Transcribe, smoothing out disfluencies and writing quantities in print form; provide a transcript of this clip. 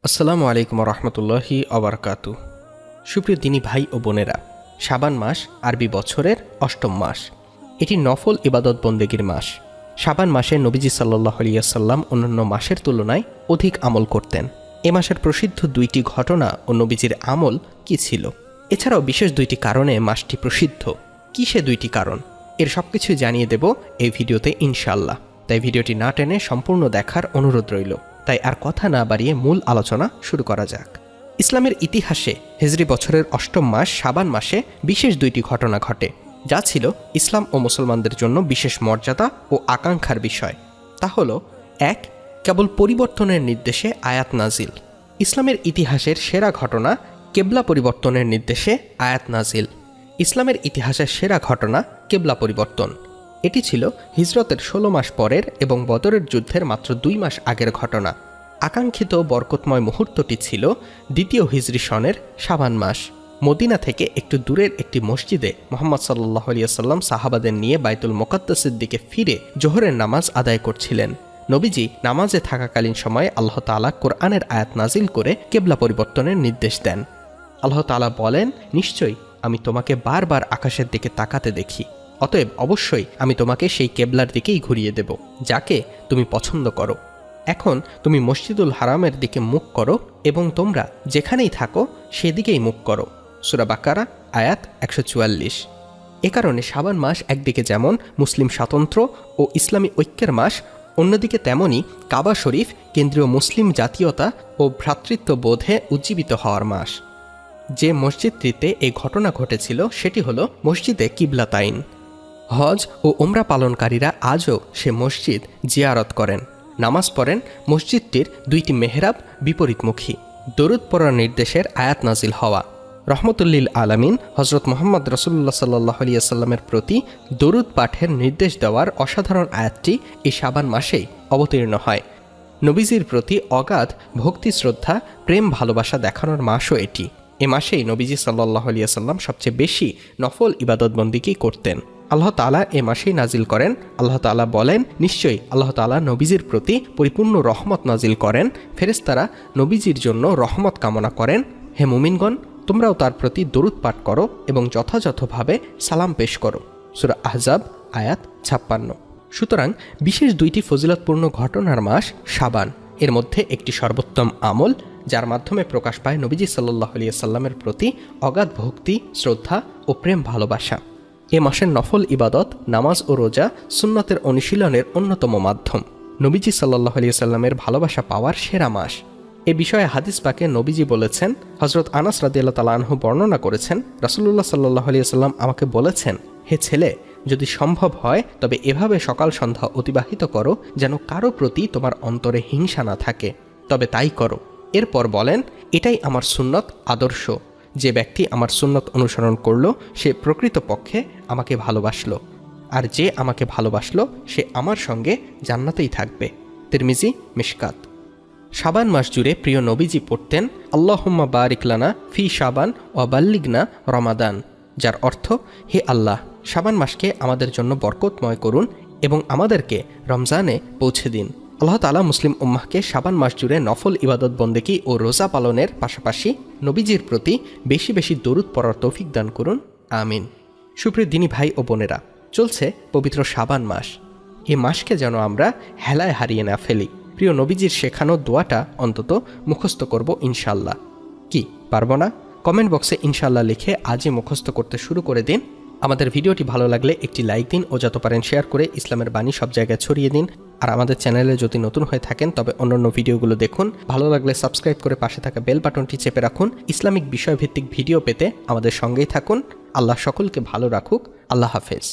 আসসালামু আলাইকুম রহমতুল্লাহি আবরকাতু। সুপ্রিয় দিনী ভাই ও বোনেরা, শাবান মাস আরবি বছরের অষ্টম মাস। এটি নফল ইবাদত বন্দেগীর মাস। শাবান মাসে নবীজি সাল্লাল্লাহু আলাইহি ওয়াসাল্লাম অন্যান্য মাসের তুলনায় অধিক আমল করতেন। এ মাসের প্রসিদ্ধ দুইটি ঘটনা ও নবীজির আমল কি ছিল? এছাড়াও বিশেষ দুইটি কারণে মাসটি প্রসিদ্ধ। কি সে দুইটি কারণ? এর সবকিছু জানিয়ে দেব এই ভিডিওতে ইনশাআল্লাহ। তাই ভিডিওটি না টেনে সম্পূর্ণ দেখার অনুরোধ রইল। তাই আর কথা না বাড়িয়ে মূল আলোচনা শুরু করা যাক। ইসলামের ইতিহাসে হিজরি বছরের অষ্টম মাস শাবান মাসে বিশেষ দুইটি ঘটনা ঘটে, যা ছিল ইসলাম ও মুসলমানদের জন্য বিশেষ মর্যাদা ও আকাঙ্ক্ষার বিষয়। তা হল, এক, কেবল পরিবর্তনের নির্দেশে আয়াত নাজিল। ইসলামের ইতিহাসের সেরা ঘটনা কেবলা পরিবর্তনের নির্দেশে আয়াত নাজিল। ইসলামের ইতিহাসের সেরা ঘটনা কেবলা পরিবর্তন। এটি ছিল হিজরতের 16 মাস পরের এবং বদরের যুদ্ধের মাত্র 2 মাস আগের ঘটনা। আকাঙ্ক্ষিত বরকতময় মুহূর্তটি ছিল দ্বিতীয় হিজরি সনের শাবান মাস। মদিনা থেকে একটু দূরের একটি মসজিদে মুহাম্মদ সাল্লাল্লাহু আলাইহি ওয়াসাল্লাম সাহাবাদের নিয়ে বাইতুল মুকাদ্দাসের দিকে ফিরে জোহরের নামাজ আদায় করছিলেন। নবীজি নামাজে থাকাকালীন সময়ে আল্লাহ তাআলা কোরআনের আয়াত নাজিল করে কেবলা পরিবর্তনের নির্দেশ দেন। আল্লাহ তাআলা বলেন, নিশ্চয়ই আমি তোমাকে বারবার আকাশের দিকে তাকাতে দেখি, অতএব অবশ্যই আমি তোমাকে সেই কেবলার দিকেই ঘুরিয়ে দেব, যাকে তুমি পছন্দ করো। এখন তুমি মসজিদুল হারামের দিকে মুখ করো এবং তোমরা যেখানেই থাকো সেদিকেই মুখ করো। সূরা বাকারা আয়াত 144। এ কারণে শাবান মাস একদিকে যেমন মুসলিম স্বাতন্ত্র্য ও ইসলামী ঐক্যের মাস, অন্যদিকে তেমনই কাবা শরীফ কেন্দ্রীয় মুসলিম জাতীয়তা ও ভ্রাতৃত্ববোধে উজ্জীবিত হওয়ার মাস। যে মসজিদটিতে এই ঘটনা ঘটেছিল সেটি হল মসজিদে কিবলাতাইন। হজ ও উমরা পালনকারীরা আজও সে মসজিদ জিয়ারত করেন, নামাজ পড়েন। মসজিদটির 2টি মেহরাব বিপরীতমুখী। দরুদ পড়ার নির্দেশের আয়াত নাজিল হওয়া। রহমতুল্লিল আলামিন হজরত মুহাম্মদ রাসূলুল্লাহ সাল্লাল্লাহু আলাইহি ওয়াসাল্লামের প্রতি দরুদ পাঠের নির্দেশ দেওয়ার অসাধারণ আয়াতটি এই শাবান মাসেই অবতীর্ণ হয়। নবীজির প্রতি অগাধ ভক্তি, শ্রদ্ধা, প্রেম, ভালোবাসা দেখানোর মাসও এটি। এ মাসেই নবীজি সাল্লাল্লাহু আলাইহি ওয়াসাল্লাম সবচেয়ে বেশি নফল ইবাদতবন্দিগি করতেন। আল্লাহ তাআলা এ মাসেই নাজিল করেন। আল্লাহ তাআলা বলেন, নিশ্চয়ই আল্লাহ তাআলা নবীজির প্রতি পরিপূর্ণ রহমত নাজিল করেন। ফেরেশতারা নবীজির জন্য রহমত কামনা করেন। হে মুমিনগণ, তোমরাও তার প্রতি দরুদ পাঠ করো এবং যথাযথভাবে সালাম পেশ করো। সূরা আহজাব আয়াত 56। সুতরাং বিশেষ 2টি ফজিলতপূর্ণ ঘটনার মাস শাবান। এর মধ্যে একটি সর্বোত্তম আমল, যার মাধ্যমে প্রকাশ পায় নবীজি সাল্লাল্লাহু আলাইহি ওয়াসাল্লামের প্রতি অগাধ ভক্তি, শ্রদ্ধা ও প্রেম ভালোবাসা। এ মাসের নফল ইবাদত নামাজ ও রোজা সুন্নতের অনুশীলনের অন্যতম মাধ্যম। নবীজি সাল্লাল্লাহু আলাইহি ওয়াসাল্লামের ভালোবাসা পাওয়ার সেরা মাস। এ বিষয়ে হাদিস পাকে নবীজি বলেছেন, হযরত আনাস রাদিয়াল্লাহু তাআলা আনহু বর্ণনা করেছেন, রাসূলুল্লাহ সাল্লাল্লাহু আলাইহি ওয়াসাল্লাম আমাকে বলেছেন, হে ছেলে, যদি সম্ভব হয় তবে এভাবে সকাল সন্ধ্যা অতিবাহিত করো যেন কারো প্রতি তোমার অন্তরে হিংসা না থাকে, তবে তাই করো। এরপর বলেন, এটাই আমার সুন্নত আদর্শ। যে ব্যক্তি আমার সুন্নত অনুসরণ করল সে প্রকৃতপক্ষে আমাকে ভালোবাসলো, আর যে আমাকে ভালোবাসলো সে আমার সঙ্গে জান্নাতেই থাকবে। তিরমিজি, মিশকাত। শাবান মাস জুড়ে প্রিয় নবীজি পড়তেন, আল্লাহুম্মা বারিক লানা ফি শাবান ওয়া বাল্লিগনা রমাদান, যার অর্থ, হে আল্লাহ, শাবান মাসকে আমাদের জন্য বরকতময় করুন এবং আমাদেরকে রমজানে পৌঁছে দিন। আল্লাহ তাআলা মুসলিম উম্মাহকে শাবান মাস জুড়ে নফল ইবাদত বন্দেগী ও রোজা পালনের পাশাপাশি নবীজির প্রতি বেশি বেশি দরুদ পড়ার তৌফিক দান করুন, আমিন। সুপ্রিয় দিনী ভাই ও বোনেরা, চলছে পবিত্র শাবান মাস। এ মাসকে যেন আমরা হেলায় হারিয়ে না ফেলি। প্রিয় নবীজির শেখানো দোয়াটা অন্তত মুখস্থ করব ইনশাআল্লাহ। কি পারবো না? কমেন্ট বক্সে ইনশাআল্লাহ লিখে আজই মুখস্থ করতে শুরু করে দিন। আমাদের ভিডিওটি ভালো লাগলে একটি লাইক দিন ও যত পারেন শেয়ার করে ইসলামের বাণী সব জায়গায় ছড়িয়ে দিন। আর আমাদের চ্যানেলে যদি নতুন হয়ে থাকেন তবে অন্যান্য ভিডিওগুলো দেখুন। ভালো লাগলে সাবস্ক্রাইব করে পাশে থাকা বেল বাটনটি চেপে রাখুন। ইসলামিক বিষয়ভিত্তিক ভিডিও পেতে আমাদের সঙ্গেই থাকুন। আল্লাহ সকলকে ভালো রাখুক। আল্লাহ হাফেজ।